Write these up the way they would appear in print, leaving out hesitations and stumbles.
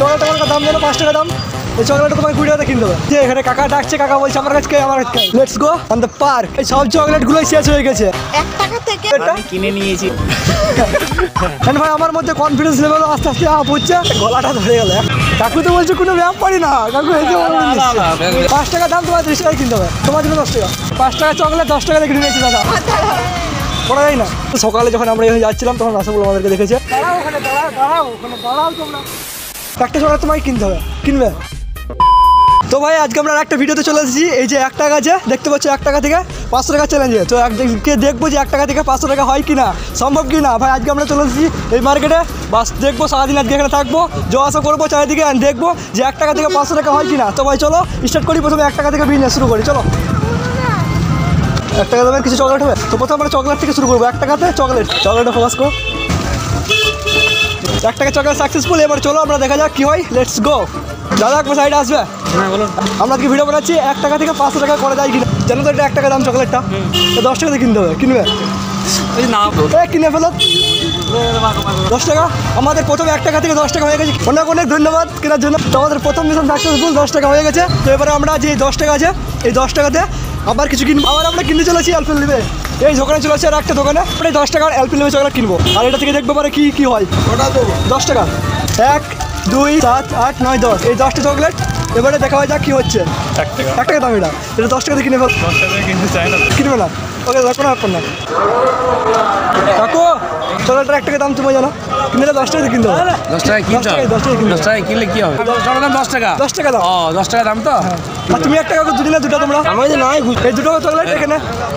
চকলেটটা আমার দাম জানো 5 টাকা দাম। এই চকলেটটা তোমাকে 20 টাকাতে কিনতে হবে। যে এখানে কাকা ডাকছে, কাকা বলছে আমার কাছে আমার কাছে let's go on the park. এই সব চকলেটগুলো শেষ হয়ে গেছে 1 টাকা থেকে আমি কিনে নিয়েছি। ভাই আমার মধ্যে কনফিডেন্স লেভেল আস্তে আস্তে আপ হচ্ছে, গলাটা ধরে গেল। কাকু তো বলছে কোনো ব্যাপারই না, কাকু এই যে 5 টাকা দাম তোমার 30 টাকায় কিনতে হবে, তোমার জন্য 10 টাকা। 5 টাকা চকলেট 10 টাকা কিনে নিয়েছি দাদা, পড়া যায় না। সকালে যখন আমরা এখানে যাচ্ছিলাম তখন রাসেবুল আমাদেরকে দেখেছে। দাঁড়াও ওখানে, দাঁড়াও ওখানে, দাঁড়াও তোমরা। একটা চকলেট তোমাকে কিনতে হবে, কিনবে? তো ভাই আজকে আমরা একটা ভিডিওতে চলে এসেছি। এই যে 1 টাকা আছে দেখতে পাচ্ছ, 1 টাকা থেকে 500 টাকা চ্যালেঞ্জে। তো একদিকে দেখবো যে 1 টাকা থেকে 500 টাকা হয় কিনা, সম্ভব কিনা। ভাই আজকে আমরা চলে এসেছি এই মার্কেটে, বাস দেখবো সারাদিন আজকে এখানে থাকবো, যাওয়া আসা করবো চারিদিকে, দেখবো যে 1 টাকা থেকে 500 টাকা হয় কিনা। তো ভাই চলো স্টার্ট করি, প্রথমে 1 টাকা থেকে বিজনেস শুরু করি। চলো 1 টাকা দামের কিছু চকলেট হবে। তো প্রথমে আমরা চকলেট থেকে শুরু করবো। 1 টাকাতে চকলেটটা ফোকাস করো। 1 টাকা চকলেট সাকসেসফুল। এবার চলো আমরা দেখা যাক কি হয়, লেটস গো। দাদা একবার সাইডে আসবে। হ্যাঁ বলুন। আমরা আজকে ভিডিও বানাচ্ছি 1 টাকা থেকে 500 টাকা করা যায় কিনা। জানো তো এটা 1 টাকা দাম চকলেটটা, 10 টাকাতে কিনতে হবে, কিনবে? কিনে ফেলো 10 টাকা। আমাদের প্রথমে 1 টাকা থেকে 10 টাকা হয়ে গেছে, অনেক অনেক ধন্যবাদ কেনার জন্য। তো আমাদের প্রথম মিশন সাকসেসফুল, 10 টাকা হয়ে গেছে। তো এবারে আমরা যে 10 টাকা আছে এই 10 টাকাতে আবার কিছু কিনবো। আবার আমরা কিনতে চলেছি অ্যালপেনলিবে। এই দোকানে চলে আসছে আর একটা দোকানে আমরা 10 টাকার অ্যালপেনলিবে চকলেট কিনবো। আর এটা থেকে দেখবো পারে কি হয়। 10 টাকা 1 2 7 8 9 10, এই 10টা চকলেট। এবারে দেখা হয় যাক কি হচ্ছে। 1 টাকা দাম, এটা 10 টাকাতে কিনে ফেল। 10 টাকা কিনতে চাই না, কিনবে না? ওকে কোনো ব্যাপার না। কাকু চকলেটটার 1 টাকা দাম তুমি জানো, কিনলে 10 টাকাতে কিনতে হবে। 10 টাকা কিনতে হবে। 10 টাকা কিনতে 10 টাকা কিনলে কি হবে? চকলেট দাম 10 টাকা। 10 টাকা দাম। ও 10 টাকা দাম তো। আর তুমি 1 টাকা দুটো না দুটো তোমরা আমার যে নয়, এই দুটো চকলেট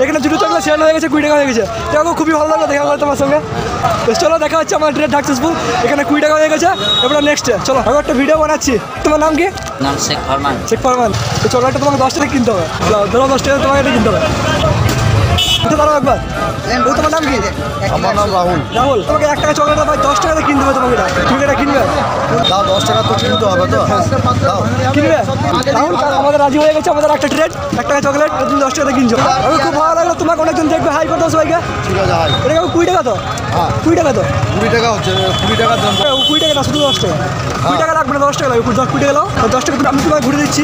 এখানে দুটো চকলেট সেল হয়ে গেছে, 20 টাকা হয়ে গেছে। দেখো খুবই ভালো লাগলো দেখা গেল তোমার সঙ্গে। চলো দেখা হচ্ছে আমার ট্রেড সাকসেসফুল, এখানে 20 টাকা হয়ে গেছে। এবার নেক্সট চলো আমি একটা ভিডিও বানাচ্ছি। তোমার নাম কি? নাম শেখ ফরমান। শেখ ফরমান। এই চকলেটটা তোমাকে 10 টাকা কিনতে হবে। ধরো 10 টাকা তোমাকে এটা কিনতে হবে। দাঁড়াও একবার, তোমার নাম কি? আমার নাম রাহুল। রাহুল, তোমাকে 1 টাকা চকলেট ভাই 10 টাকাতে কিনতে হবে তোমাকে। এটা তুমি এটা কিনবে? দাও 10 টাকা তো কিনতে হবে তো। দাও কিনবে? রাহুল আমাদের রাজি হয়ে গেছে, আমাদের একটা ট্রেড 1 টাকা চকলেট তুমি 10 টাকাতে কিনছো। আমি খুব ভালো লাগলো, তোমাকে অনেকজন দেখবে, হাই করতে সবাইকে। ঠিক আছে হাই। এটা 20 টাকা তো? হ্যাঁ 20 টাকা তো? 20 টাকা হচ্ছে, 20 টাকার দাম। 20 টাকা না, শুধু 10 টাকা। 20 টাকা লাগবে না, 10 টাকা লাগবে। 20 টাকা লাও, 10 টাকা আমি তোমাকে ঘুরে দিচ্ছি।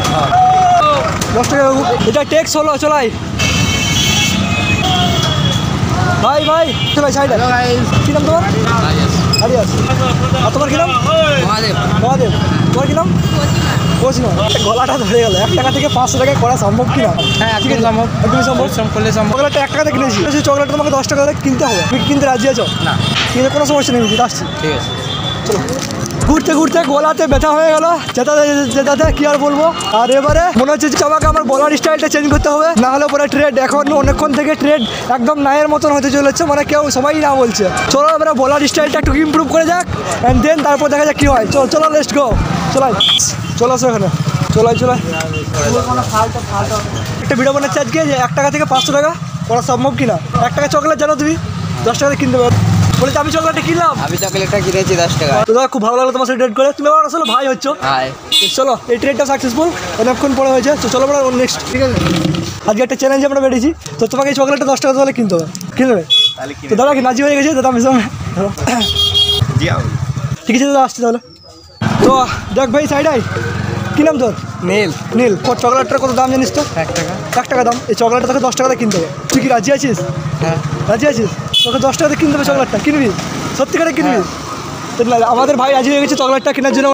10 টাকা এটা ট্যাক্স হলো। চলাই ভাই ভাই চলাই সাইডে। কি নাম তোমার? আরিয়াস। আর তোমার কি নাম? মহাদেব। তোমার কি নাম? গলাটা ধরে গেল। 1 টাকা থেকে 500 টাকা করা সম্ভব কিনা? হ্যাঁ ঠিক আছে, সম্ভব, একদমই সম্ভব। চকলেটটা 1 টাকাতে কিনেছি, সেই চকলেটটা তোমাকে 10 টাকা কিনতে হবে। তুমি কিনতে রাজি আছো? না কিনতে কোনো সমস্যা নেই, আসছি। ঠিক আছে। চলো ঘুরতে ঘুরতে গলাতে ব্যথা হয়ে গেল, যেতে কি আর বলবো। আর এবারে মনে হচ্ছে যে আমাকে আমার বলার স্টাইলটা চেঞ্জ করতে হবে, না হলে পরে ট্রেড এখন অনেকক্ষণ থেকে ট্রেড একদম নায়ের মতন হতে চলেছে, মানে কেউ সবাই না বলছে। চলো এবারে বলার স্টাইলটা একটু ইমপ্রুভ করে যাক, অ্যান্ড দেন তারপর দেখা যাক কি হয়। চলো লেটস গো। চলো আসো এখানে, চলাই একটা ভিডিও বানাচ্ছি আজকে যে 1 টাকা থেকে 500 টাকা করা সম্ভব কিনা। 1 টাকা চকলেট জানো তুমি 10 টাকাতে কিনতে পারো। বলেছি আমি চকলেটটা কিনলাম, আমি চকলেটটা কিনেছি 10 টাকা। তো দাদা খুব ভালো লাগলো তোমার সাথে ট্রেড করে। তুমি আমার আসলে ভাই হচ্ছ। হাই। চলো এই ট্রেডটা সাকসেসফুল, অনেকক্ষণ পরে হয়েছে। তো চলো আমরা নেক্সট, ঠিক আছে। আজকে একটা চ্যালেঞ্জ আমরা বেরিয়েছি, তো তোমাকে এই চকলেটটা 10 টাকা তাহলে কিনতে হবে, কিনবে? তো দাদা কি রাজি হয়ে গেছে? দাদা আমি সঙ্গে ঠিক আছে দাদা, আসছি তাহলে। তো দেখ ভাই সাইড আই, কী নাম তোর? নীল। চকলেটটার কত দাম জানিস তো? 1 টাকা। 1 টাকা দাম। এই চকলেটটা তোকে 10 টাকাতে কিনতে হবে। তুই কি রাজি আছিস? হ্যাঁ রাজি আছিস? তোকে 10 টাকাতে কিনতে হবে চকলেটটা, কিনবি? সত্যি করে কিনবি? তো আমাদের ভাই রাজি হয়ে গেছে চকলেটটা কেনার জন্য।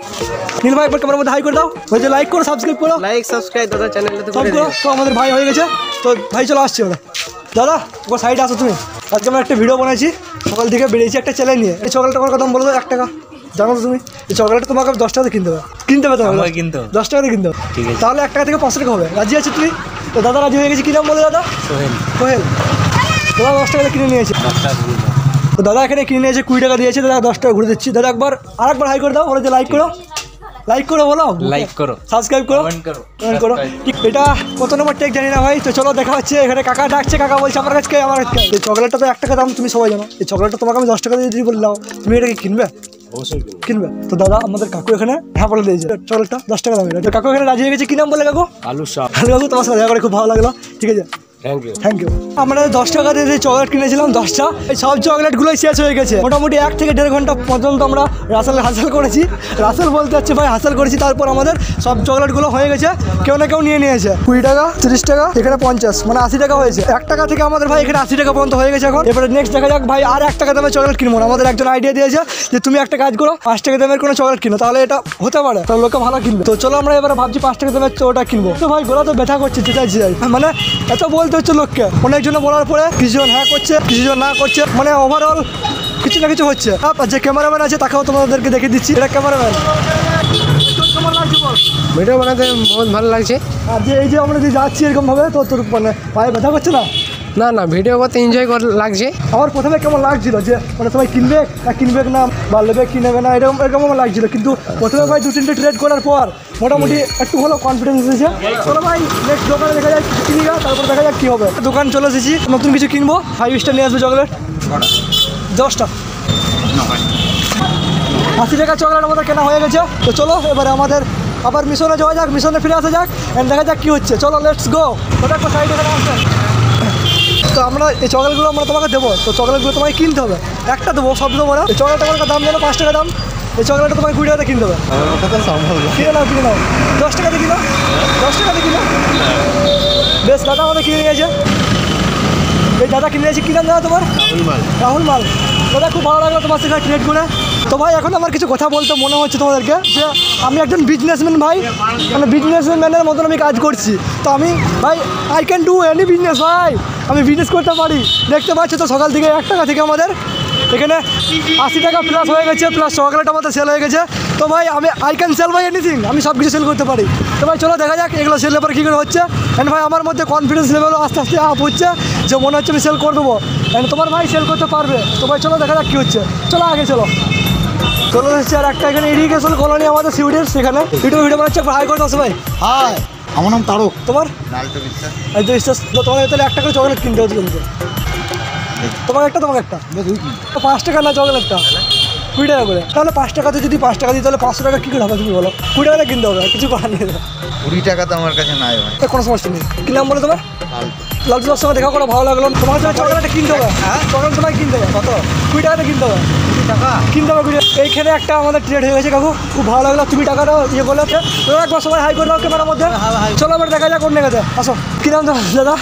নীল ভাই একবার ক্যামেরার মধ্যে হাই করে দাও, বলছে লাইক করো, সাবস্ক্রাইব করো। লাইক সাবস্ক্রাইব দাদা চ্যানেলটা সব করো। তো আমাদের ভাই হয়ে গেছে, তো ভাই চলো আসছি ওরা। দাদা ওর সাইডে আসো তুমি। আজকে আমরা একটা ভিডিও বানাইছি, সকাল থেকে বেরিয়েছি একটা চ্যালেঞ্জ নিয়ে। এই চকলেটটা আমার কথা বলো তো 1 টাকা, জানো তো তুমি? এই চকলেটটা তোমাকে 10 টাকাতে কিনতে হবে, কিনতে হবে তাহলে 10 টাকাতে কিনতে হবে। ঠিক আছে। তাহলে 1 টাকা থেকে 500 টাকা হবে। রাজি আছিস তুই? তো দাদা রাজি হয়ে গেছে। কী নাম বলে দাদা? সোহেল। দাদা 10 টাকাতে কিনে নিয়েছে। তো দাদা এখানে কিনে নিয়েছে, 20 টাকা দিয়েছে। দাদা 10 টাকা ঘুরে দিচ্ছি। দাদা আরেকবার হাই করে দাও, বলে যে লাইক করো, বলো লাইক করো, সাবস্ক্রাইব করো, কমেন্ট করো। এটা কত নম্বর টেক জানি না ভাই। তো চলো দেখা হচ্ছে এখানে। কাকা ডাকছে, কাকা বলছে আমার কাছে আমার কাছে। এই চকলেটটা তো 1 টাকা দাম, তুমি সবাই জানো। এই চকলেটটা তোমাকে আমি 10 টাকা দিয়ে যদি বললাম, তুমি এটা কি কিনবে? অবশ্যই কিনবে। তো দাদা আমাদের কাকু এখানে হ্যাঁ বলে দিয়েছে চকলেটটা 10 টাকা দাম। কাকু এখানে রাজি হয়ে গেছে। কি নাম বলে কাকু? আলু শাহ। কাকু তোমার সাথে দেখা করে খুব ভালো লাগলো। ঠিক আছে। Thank you. আমরা 10 টাকা দিয়ে যে চকলেট কিনেছিলাম 10টা, এই সব চকলেটগুলোই শেষ হয়ে গেছে। মোটামুটি 1 থেকে 1.5 ঘন্টা পর্যন্ত আমরা হাসিল করেছি। রাসেল বলতে হচ্ছে ভাই হাসিল করেছি। তারপর আমাদের সব চকলেটগুলো হয়ে গেছে, কেউ না কেউ নিয়ে নিয়েছে। 20 টাকা, 30 টাকা, এখানে 50, মানে 80 টাকা হয়েছে। 1 টাকা থেকে আমাদের ভাই এখানে 80 টাকা পর্যন্ত হয়ে গেছে। এখন এবারে নেক্সট দেখা যাক ভাই, আর 1 টাকা দামে চকলেট কিনবো না। আমাদের একজন আইডিয়া দিয়েছে যে তুমি একটা কাজ করো, 5 টাকা দামের কোনো চকলেট কিনো, তাহলে এটা হতে পারে, তাহলে লোকে ভালো কিনবে। তো চলো আমরা এবারে ভাবছি 5 টাকা দামের ওটা কিনবো। তো ভাই গোলা তো ব্যথা করছে, চাইছি মানে এত বলতে হচ্ছে লোককে। অনেকজন বলার পরে কিছুজন হ্যাঁ করছে, কিছুজন না করছে, মানে ওভারঅল কিছু না কিছু হচ্ছে। আর যে ক্যামেরাম্যান আছে তাকেও তোমাদেরকে দেখে দিচ্ছি, এটা ক্যামেরাম্যান। কেমন লাগছে বল? ভিডিও বানাতে বহুত ভালো লাগছে। আর যে এই যে আমরা যে যাচ্ছি এরকম ভাবে, তো তোর মানে পায়ে ব্যথা করছে না? না না, ভিডিও করতে এনজয় লাগছে। আমার প্রথমে কেমন লাগছিল যে মানে সবাই কিনবে না বা নেবে কি নেবে না, এরকম আমার লাগছিল। কিন্তু প্রথমে ভাই 2-3টে ট্রেড করার পর মোটামুটি একটু ভালো কনফিডেন্স এসেছে। চলো ভাই নেক্সট দোকানে দেখা যাক কিনি গা, তারপর দেখা যাক কী হবে। দোকান চলে এসেছি, নতুন কিছু কিনবো। 5 স্টার নিয়ে আসবে চকলেট 10টা, 80 টাকা চকলেট আমাদের কেনা হয়ে গেছে। তো চলো এবারে আমাদের আবার মিশনে যাওয়া যাক, মিশনে ফিরে আসা যাক, অ্যান্ড দেখা যাক কী হচ্ছে। চলো লেটস গো। ওটা একটা সাইডে আসবে। তো আমরা এই চকলেটগুলো আমরা তোমাকে দেবো, তো চকলেটগুলো তোমাকে কিনতে হবে। একটা দেবো, সব দেবো না। এই চকলেটটা আমার দাম জানো 5 টাকা দাম। এই চকলেটটা তোমাকে 20 টাকাতে কিনতে হবে। কিনে নাও 10 টাকাতে কিনো, 10 টাকাতে কিনো। বেশ, দাদা আমাদের কিনে নিয়েছে। এই দাদা কিনে নিয়েছি। কী নাম দাদা তোমার? রাহুল মাল। দাদা খুব ভালো লাগলো তোমার সাথে ট্রেড করে। তো ভাই এখন আমার কিছু কথা বলতে মনে হচ্ছে তোমাদেরকে, যে আমি একজন বিজনেসম্যান ভাই, মানে বিজনেসম্যানের মতন আমি কাজ করছি। তো আমি ভাই I can do any business ভাই, আমি বিজনেস করতে পারি। দেখতে পাচ্ছি তো সকাল থেকে 1 টাকা থেকে আমাদের এখানে 80 টাকা প্লাস হয়ে গেছে, প্লাস চকলেট আমাদের সেল হয়ে গেছে। তো ভাই আমি আই ক্যান সেল ভাই এনিথিং, আমি সব কিছু সেল করতে পারি। তো ভাই চলো দেখা যাক এগুলো সেল ব্যাপারে কী করে হচ্ছে। অ্যান্ড ভাই আমার মধ্যে কনফিডেন্স লেভেলও আস্তে আস্তে আপ হচ্ছে, যে মনে হচ্ছে আমি সেল করে দেবো। অ্যান্ড তোমার ভাই সেল করতে পারবে। তো ভাই চলো দেখা যাক কী হচ্ছে। চলো আগে চলো এসেছি আর একটা এখানে ইরিগেশন কলোনি আমাদের সিউড়ির, সেখানে ভিডিও বানাচ্ছে। হাই করে দাও ভাই। হাই, আমার নাম তারক। তোমার? এই তো বিশ্বাস। তোমাকে তাহলে 1 টাকা করে চকলেট কিনতে হচ্ছে কিন্তু। তোমাকে একটা 5 টাকা না চকলেটটা 20 টাকা করে। তাহলে 5 টাকাতে যদি 5 টাকা দিই তাহলে 500 টাকা কী করে হবে তুমি বলো? 20 টাকাটা কিনতে হবে, কিছু করার নেই। 20 টাকা তো আমার কাছে নাই ভাই। কোনো সমস্যা নেই। কী নাম বলে তোমার? লালটু দার সঙ্গে দেখা করে ভালো লাগলো। তোমার সঙ্গে চকলেটটা কিনতে হবে। হ্যাঁ, চকলেট তোমায় কিনতে হবে। কত? 20 টাকাতে কিনতে হবে। 20 টাকা কিনতে হবে। এইখানে একটা আমাদের ট্রেড হয়ে গেছে কাকু, খুব ভালো লাগলো। তুমি টাকাটা ইয়ে করলে তোমরা একবার সবাই হাই করে দাও ক্যামেরার মধ্যে। চলো এবার দেখা যাক অন্য কাছে। আসো। কী নাম তোমার দাদা?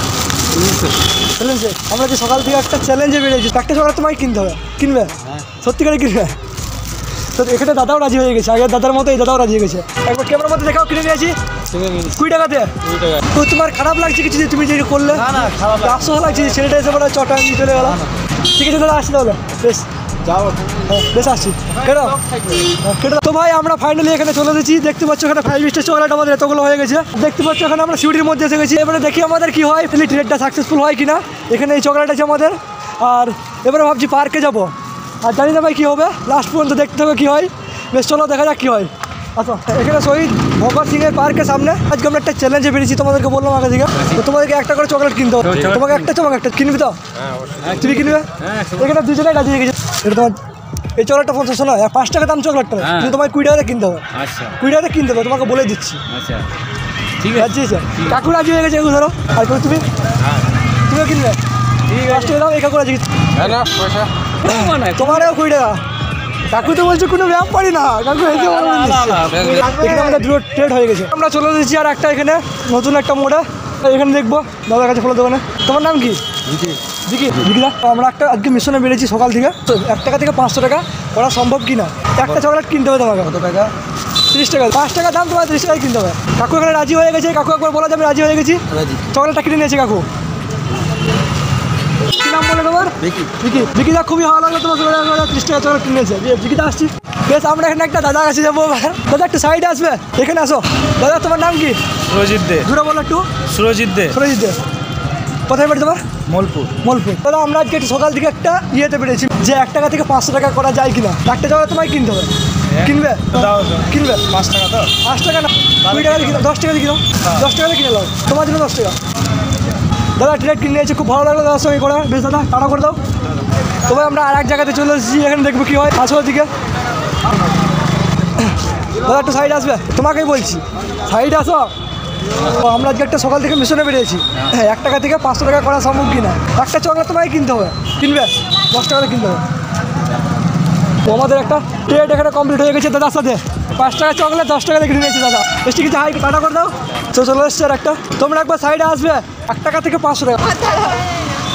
চ্যালেঞ্জে। আমরা যে সকাল থেকে একটা চ্যালেঞ্জে বেরিয়েছি, একটা চকলেট তোমায় কিনতে হবে। কিনবে? সত্যিকারে কিনবে? তো এখানে দাদাও রাজি হয়ে গেছে, আগের দাদার মতো এই দাদাও রাজি হয়ে গেছে। একবার ক্যামেরার মধ্যে দেখাও, কিনে নিয়েছি 20 টাকাতে। তো তোমার খারাপ লাগছে কিছু যে তুমি যে করলে? আফসোস লাগছে যে ছেলেটা এসে বলে চটা নিয়ে চলে গেল। ঠিক আছে দাদা, আসছি তাহলে। বেশ যাও, বেশ আসছি। কেন? তো ভাই আমরা ফাইনালি এখানে চলে এসেছি। দেখতে পাচ্ছ এখানে 5 স্টার চকলেট আমাদের এতগুলো হয়ে গেছে। দেখতে পাচ্ছ এখানে আমরা সিউড়ির মধ্যে এসে গেছি। এবারে দেখি আমাদের কি হয়, ট্রেডটা সাকসেসফুল হয় কিনা। এখানে এই চকলেট আছে আমাদের। আর এবারে ভাবছি পার্কে যাবো, আর জানি না ভাই কী হবে, লাস্ট পর্যন্ত দেখতে হবে কী হয়। বেশ চলো দেখা যাক কী হয়। আচ্ছা, এখানে শহীদ ভগৎ সিংয়ের পার্কের সামনে আজকে আমরা একটা চ্যালেঞ্জে বেরিয়েছি, তোমাদেরকে বললাম আগে থেকে। তো তোমাদেরকে 1 টাকা করে চকলেট কিনতে হবে। তোমাকে একটা কিনবি তো? তুমি কিনবে? এখানে দুজনে রাজি হয়ে গেছে। এটা তোমার এই চকলেটটা 50 না, 5 টাকা দাম চকলেটটা, কিন্তু তোমাকে 20 টাকাতে কিনতে হবে। 20 টাকাতে কিনতে হবে, তোমাকে বলে দিচ্ছি। ঠিক আছে, কাকু রাজি হয়ে গেছে। ধরো আর তুমিও কিনবে? 5 টাকা দাম, এই কাকু রাজি। তোমারও 20 টাকা। কাকু তো বলছে কোনো ব্যাপারই না, কাকু এখানে আমাদের দুটো ট্রেড হয়ে গেছে। আমরা চলে এসেছি আর একটা এখানে নতুন একটা মোড়ে, এখানে দেখবো দাদার কাছে ফলো দোকানে। তোমার নাম কি? বিকিদা। আমরা একটা আজকে মিশনে বেরিয়েছি সকাল থেকে। 1 টাকা থেকে 500 টাকা করা সম্ভব কি না? একটা চকলেট কিনতে হবে তোমাকে। কত টাকা? 30 টাকা। 5 টাকা দাম, তোমার 30 টাকায় কিনতে হবে। কাকু এখানে রাজি হয়ে গেছে। কাকু একবার বলা যাবে রাজি হয়ে গেছি। চকলেটটা কিনে নিয়েছে কাকু। কী নাম বলে তোমার? বিকিদা। খুবই ভালো লাগলো তোমার 30 টাকা চকলেট কিনেছে। বিকিদা আসছি। বেশ, আমরা এখানে একটা দাদা কাছে যাবো। দাদা একটু সাইডে আসবে, এখানে আসো। দাদা তোমার নাম কি? সুরজিৎ দে। দূরে বলো একটু। সুরজিৎ দে। কোথায় বাড়ি তোমার? মলপুর। দাদা আমরা আজকে একটু সকাল থেকে একটা ইয়েতে পেরেছি যে 1 টাকা থেকে 500 টাকা করা যায় কিনা। একটা চকলেট তোমায় কিনতে হবে। কিনবে? কিনবে? 5 টাকা তো? 5 টাকা না, 20 টাকা দিয়ে কিনো। 10 টাকা দিয়ে কিনো। 10 টাকা দিয়ে কিনে নাও, তোমার জন্য 10 টাকা। দাদা ট্রেড কিনে নিয়েছে, খুব ভালো লাগলো দাদার সঙ্গে করা। বেশ দাদা, টাটা করে দাও। তবে আমরা আর এক জায়গাতে চলে এসেছি, এখানে দেখবো কী হয়। আসো ওদিকে। দাদা একটু সাইড আসবে, তোমাকেই বলছি সাইড আসো। তো আমরা আজকে একটা সকাল থেকে মিশনে বেরিয়েছি। হ্যাঁ, 1 টাকা থেকে 500 টাকা করা সম্ভব কিনা। একটা চকলেট তোমায় কিনতে হবে, কিনবে 10 টাকা কিনতে হবে। তো আমাদের একটা ট্রেড এখানে কমপ্লিট হয়ে গেছে দাদার সাথে। 5 টাকা চকলেট 10 টাকা কিনে নিয়েছি দাদা। বেশি কিছু হাই টাটা করে দাও। তো চলে এসছে আর একটা, তোমরা একবার সাইডে আসবে। 1 টাকা থেকে 500 টাকা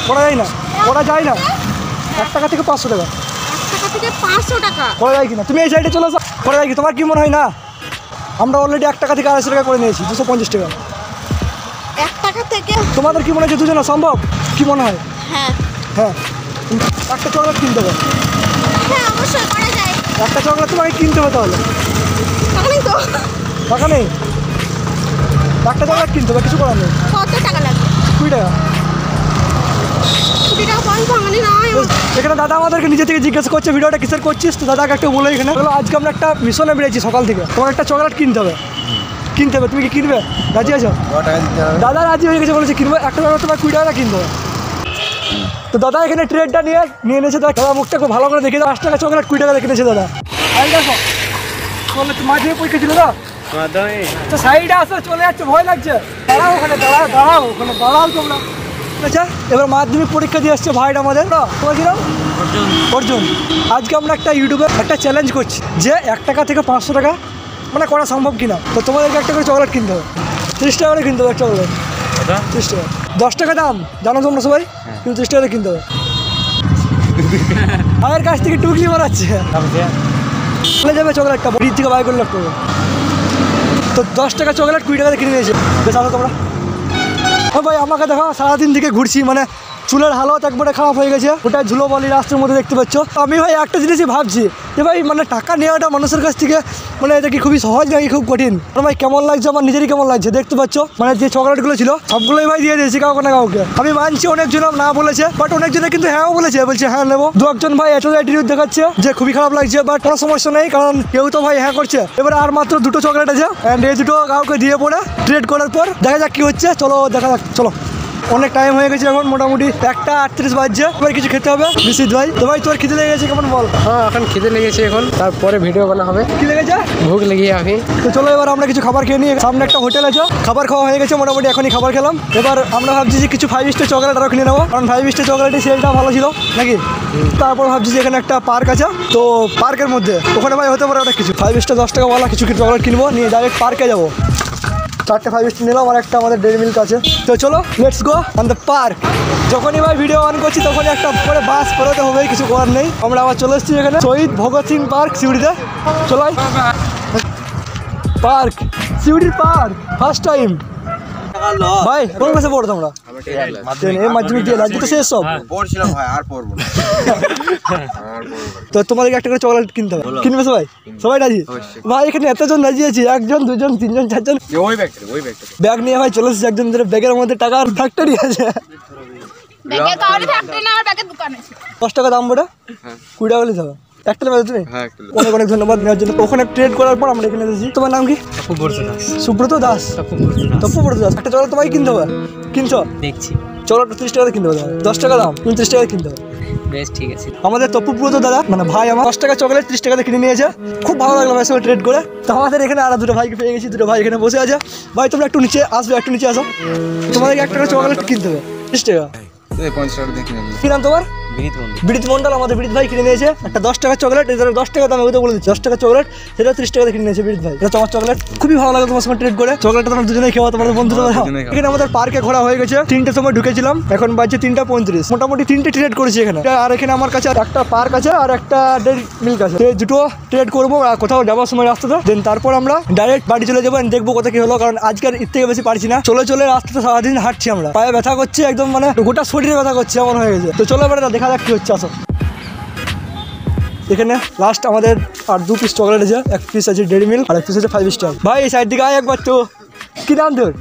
করা যায় না, করা যায় না। 1 টাকা থেকে 500 টাকা করা যায় কিনা, তুমি এই সাইডে চলে আসো। করা যায় কি, তোমার কি মনে হয় না? আমরা অলরেডি 1 টাকা থেকে 250 টাকা করে নিয়েছি, 250 টাকা। 1 টাকা থেকে তোমাদের কি মনে হচ্ছে দুজনে সম্ভব? কি মনে হয়? হ্যাঁ হ্যাঁ, একটা চকলেট কিনতে হবে। হ্যাঁ অবশ্যই করা যায়। একটা চকলেট তোমাকে কিনতে হবে তাহলে। তাহলেই তো টাকা নেই, একটা চকলেট কিনতে হবে, কিছু করার নেই। কত টাকা লাগবে? 20 টাকা। 20 টাকা পয়সা ভাঙানি নয়। এখানে দাদা আমাদেরকে নিজে থেকে জিজ্ঞাসা করছে ভিডিওটা কিসের করছিস, তো দাদাকে একটা বলে এখানে বলো আজকে আমরা একটা মিশনে বেরিয়েছি সকাল থেকে, তোমার একটা চকলেট কিনতে হবে। কিনতে হবে, তুমি কি কিনবে? রাজি আছো? দাদা রাজি হয়ে গেছে, বলেছে কিনবে। একটা চকলেট তোমার 20 টাকা কিনতে হবে। তো দাদা এখানে ট্রেডটা নিয়ে নিয়েছে। দাদা মুখটা খুব ভালো করে দেখে 5 টাকা চকলেট 20 টাকা কিনেছে দাদা। দেখো মাঝে পরীক্ষা ছিল না, তো সাইডে আসো, চলে যাচ্ছে, ভয় লাগছে। দাঁড়াও ওখানে, দাঁড়াও ওখানে, দাঁড়াও তোমরা। আচ্ছা, এবার মাধ্যমিক পরীক্ষা দিয়ে আসছে ভাইটা আমাদের। তোমার কি নাম? অর্জুন। আজকে আমরা একটা ইউটিউবে একটা চ্যালেঞ্জ করছি যে 1 টাকা থেকে 500 টাকা মানে করা সম্ভব কিনা। তো তোমাদেরকে একটা করে চকলেট কিনতে হবে, 30 টাকা করে কিনতে হবে একটা চকলেট। 30 টাকা, 10 টাকা দাম জানো তোমরা সবাই, কিন্তু 30 টাকা কিনতে হবে। আমার কাছ থেকে টুকলি মারাচ্ছে, চলে যাবে চকলেটটা ব্রিজ থেকে বাই করে রাখতে হবে। তো 10 টাকা চকলেট 20 টাকা কিনে নিয়েছে। বেশ আনো তোমরা। হ্যাঁ ভাই, আমাকে দেখো সারাদিন থেকে ঘুরছি, মানে চুলের হালত একবারে খারাপ হয়ে গেছে। ওটা ঝুলো বলি রাস্তার মধ্যে দেখতে পাচ্ছ। আমি ভাই একটা জিনিসই ভাবছি যে ভাই মানে টাকা নেওয়াটা মানুষের কাছ থেকে মানে এটা কি খুবই সহজ নাকি খুব কঠিন? ভাই কেমন লাগছে, আমার নিজেরই কেমন লাগছে। দেখতে পাচ্ছ মানে যে চকলেটগুলো ছিল সবগুলোই ভাই দিয়ে দিয়েছি কাউকে না কাউকে। আমি মানছি অনেকজন না বলেছে, বাট অনেকজনে কিন্তু হ্যাঁও বলেছে, বলছে হ্যাঁ নেবো। 2-1 ভাই এত অ্যাটিটিউড দেখাচ্ছে যে খুবই খারাপ লাগছে, বাট কোনো সমস্যা নেই, কারণ কেউ তো ভাই হ্যাঁ করছে। এবার আর মাত্র 2টো চকলেট আছে, অ্যান্ড এই 2টো কাউকে দিয়ে পড়ে ট্রেড করার পর দেখা যাক কি হচ্ছে। চলো দেখা যাক, চলো। অনেক টাইম হয়ে গেছে, এখন মোটামুটি 1:38 বাজছে। এবার কিছু খেতে হবে বিশিত ভাই। তো ভাই তোর খিদে লেগে গেছে কেমন বল? হ্যাঁ, এখন খিদে লেগেছে, এখন তারপরে ভিডিও বানা হবে। কি লেগেছে? ভুক লেগে আমি। তো চলো এবার আমরা কিছু খাবার খেয়ে নিই। সামনে একটা হোটেল আছে, খাবার খাওয়া হয়ে গেছে মোটামুটি, এখনই খাবার খেলাম। এবার আমরা ভাবছি যে কিছু 5 স্টার চকলেট আরও কিনে নেবো, কারণ 5 স্টার চকলেটের সেলটা ভালো ছিল নাকি। তারপর ভাবছি যে এখানে একটা পার্ক আছে, তো পার্কের মধ্যে ওখানে ভাই হতে পারে ওটা কিছু 5 স্টার 10 টাকাওয়ালা কিছু চকলেট কিনবো, নিয়ে ডাইরেক্ট পার্কে যাবো। 4টে 5 স্টার নিলাম, আর একটা আমাদের ডেইরি মিল্ক আছে। তো চলো let's go on the park. যখনই ভাই ভিডিও অন করছি তখনই একটা করে বাস বেরোতে হবে, কিছু করার নেই। আমরা আবার চলে এসেছি এখানে শহীদ ভগৎ সিং পার্ক সিউড়িতে। চলাই পার্ক, সিউড়ির পার্ক, ফার্স্ট টাইম। ভাই কোন ক্লাসে পড়ো তোমরা? এই মাধ্যমিক দিয়ে লাগবে তো শেষ সব। পড়ছিলাম ভাই, আর পড়বো না। তো তোমাদেরকে একটা করে চকলেট কিনতে হবে, কিনবে সবাই? সবাই রাজি ভাই? এখানে এতজন রাজি আছে, 1জন 2জন 3জন 4জন ব্যাগ নিয়ে ভাই চলে এসেছে। একজন ব্যাগের মধ্যে টাকার ফ্যাক্টরি আছে। 10 টাকা দাম বটে, 20 টাকা নিতে হবে। একটা নেবে তুমি? অনেক অনেক ধন্যবাদ নেওয়ার জন্য। ওখানে ট্রেড করার পর আমরা এখানে এসেছি। তোমার নাম কি? সুব্রত দাস। তপ্পুব্রত দাস। একটা চকলেট তোমাকে কিনতে হবে, কিনছো? দেখছি চকলেট 30 টাকা কিনতে হবে, 10 টাকা দাম, 29 টাকা কিনতে হবে। বেশ ঠিক আছে। আমাদের তপ্পুব্রত দাদা মানে ভাই আমার 10 টাকা চকলেট 30 টাকাতে কিনে নিয়েছে। খুব ভালো লাগলো ভাই সঙ্গে ট্রেড করে। তো আমাদের এখানে আর 2টো ভাইকে পেয়ে গেছি, 2টো ভাই এখানে বসে আছে। ভাই তোমরা একটু নিচে আসবে, একটু নিচে আসো। তোমাদেরকে 1 টাকা চকলেট কিনতে হবে, 30 টাকা। 50 টাকা দিয়ে কিনে নিই। কি নাম তোমার? বিরিত মন্ডল। আমাদের বিরিত ভাই কিনে নিয়েছে একটা 10 টাকা চকলেট। এটা 10 টাকা দাম, আমি তো বলে দিচ্ছি 10 টাকা চকলেট, সেটা 30 টাকা কিনে নিয়েছে বিরিত ভাই। এটা তোমার চকলেট, খুবই ভালো লাগে তোমার সঙ্গে ট্রেড করে। চকলেটটা তোমরা দুজনেই খাওয়া, তোমাদের বন্ধুরা। এখানে আমাদের পার্কে ঘোরা হয়ে গেছে, 3টের সময় ঢুকেছিলাম, এখন বাজছে 3:35। মোটামুটি 3টে ট্রেড করেছি এখানে। আর এখানে আমার কাছে একটা পার্ক আছে আর একটা ডেইরি মিল্ক আছে। এই 2টো ট্রেড করবো, আর কোথাও যাওয়ার সময় রাস্তাতে। দেন তারপর আমরা ডাইরেক্ট বাড়ি চলে যাবো, দেখবো কোথায় কি হলো, কারণ আজকের এর থেকে বেশি পারছি না। চলে চলে রাস্তাতে সারাদিন হাঁটছি আমরা, পায়ে ব্যথা করছে একদম, মানে গোটা শরীরে ব্যথা করছে এমন হয়ে গেছে। তো চলো এবার দেখা যাক কি হচ্ছে, আসো। এখানে লাস্ট আমাদের আর 2 পিস চকলেট আছে, 1 পিস আছে ডেইরি মিল্ক আর 1 পিস আছে 5 স্টার। ভাই এই সাইড দিকে আয় একবার। তো কি নাম তোর?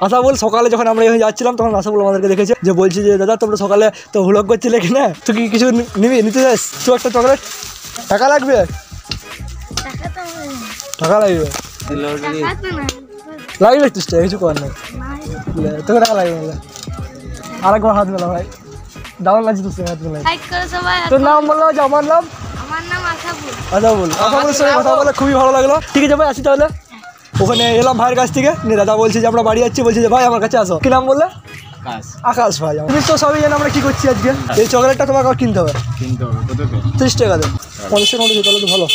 আশা বল। সকালে যখন আমরা এখানে যাচ্ছিলাম তখন আশা বল আমাদেরকে দেখেছে, যে বলছি যে দাদা তোমরা সকালে তো ভ্লগ করছিলে কিনা, তুই কি কিছু নিবি, নিতে চাস? তো একটা চকলেট। টাকা লাগবে? টাকা লাগবে, লাগবে 30 টাকা, কিছু করার নেই। তোকে টাকা লাগবে বলে আরেকবার হাত মেলা ভাই, দারুণ লাগছে তোর সঙ্গে হাত মেলা। তোর নাম বললো? যে আমার নাম আশা বল। আশা বলের সঙ্গে কথা বলে খুবই ভালো লাগলো। ঠিক আছে ভাই, আসি তাহলে। ওখানে এলাম ভাইয়ের কাছ থেকে নিয়ে দাদা বলছে যে আমরা বাড়ি যাচ্ছি, বলছে যে ভাই আমার কাছে আসো। কি নাম বললে? আকাশ ভাই। তুমি তো সবই জানো আমরা কি করছি আজকে। এই চকলেটটা তোমাকে আবার কিনতে হবে। 30 টাকাতে 50 টাকা নোট তাহলে তো ভালো।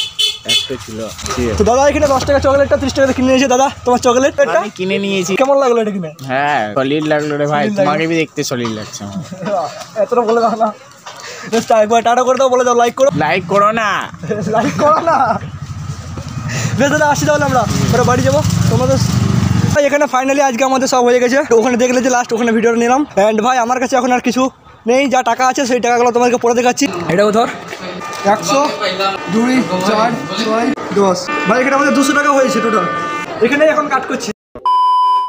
তো দাদা এখানে 10 টাকা চকলেটটা 30 টাকাতে কিনে নিয়েছে দাদা। তোমার চকলেট এটা আমি কিনে নিয়েছি। কেমন লাগলো এটা কিনে? হ্যাঁ সলিড লাগলো রে ভাই, Solid লাগলো। তোমাকে भी দেখতে সলিড লাগছে আমার। এতটা বলে দাও না, একবার টাটা করে দাও, বলে দাও লাইক করো। লাইক করো না। লাইক করো না। বেশ দাদা আসি তাহলে আমরা পরে বাড়ি যাবো। তোমাদের এখানে ফাইনালি আজকে আমাদের সব হয়ে গেছে। ওখানে দেখলে যে লাস্ট ওখানে ভিডিওটা নিলাম। অ্যান্ড ভাই আমার কাছে এখন আর কিছু নেই, যা টাকা আছে সেই টাকাগুলো তোমাকে পরে দেখাচ্ছি। এটাও ধর 100 2 4 6 10 ভাই এখানে আমাদের 200 টাকা হয়েছে টোটাল। এখানে এখন কাট করছি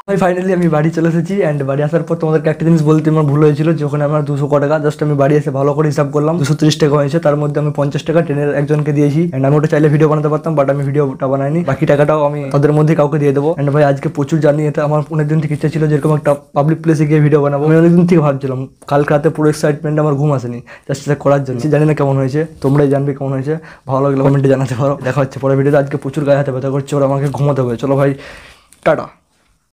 ভাই। ফাইনালি আমি বাড়ি চলে এসেছি। অ্যান্ড বাড়ি আসার পর তোমাদেরকে একটা জিনিস বলতে আমার ভুল হয়েছিল যে ওখানে আমার 200 টাকা জাস্ট আমি বাড়ি এসে ভালো করে হিসাব করলাম 230 টাকা হয়েছে। তার মধ্যে আমি 50 টাকা ট্রেনের একজনকে দিয়েছি। অ্যান্ড আমি ওটা চাইলে ভিডিও বানাতে পারতাম, বাট আমি ভিডিওটা বানাইনি। বাকি টাকাটাও আমি ওদের মধ্যে কাউকে দিয়ে দেবো। অ্যান্ড ভাই আজকে প্রচুর জার্নি, এটা আমার অনেকদিন থেকে ইচ্ছা ছিল যেরকম একটা পাবলিক প্লেসে গিয়ে ভিডিও বানাবো। আমি অনেকদিন থেকে ভাবছিলাম, কালকে রাতে পুরো এক্সাইটমেন্ট, আমার ঘুম আসেনি জাস্ট এটা করার জন্য। জানি না কেমন হয়েছে, তোমরাই জানবে কেমন হয়েছে। ভালো লাগলে কমেন্টে জানাতে পারো। দেখা হচ্ছে পরে ভিডিওতে। আজকে প্রচুর গায়ে হাতে ব্যথা করছে, ওরা আমাকে ঘুমাতে হবে। চলো ভাই টাটা।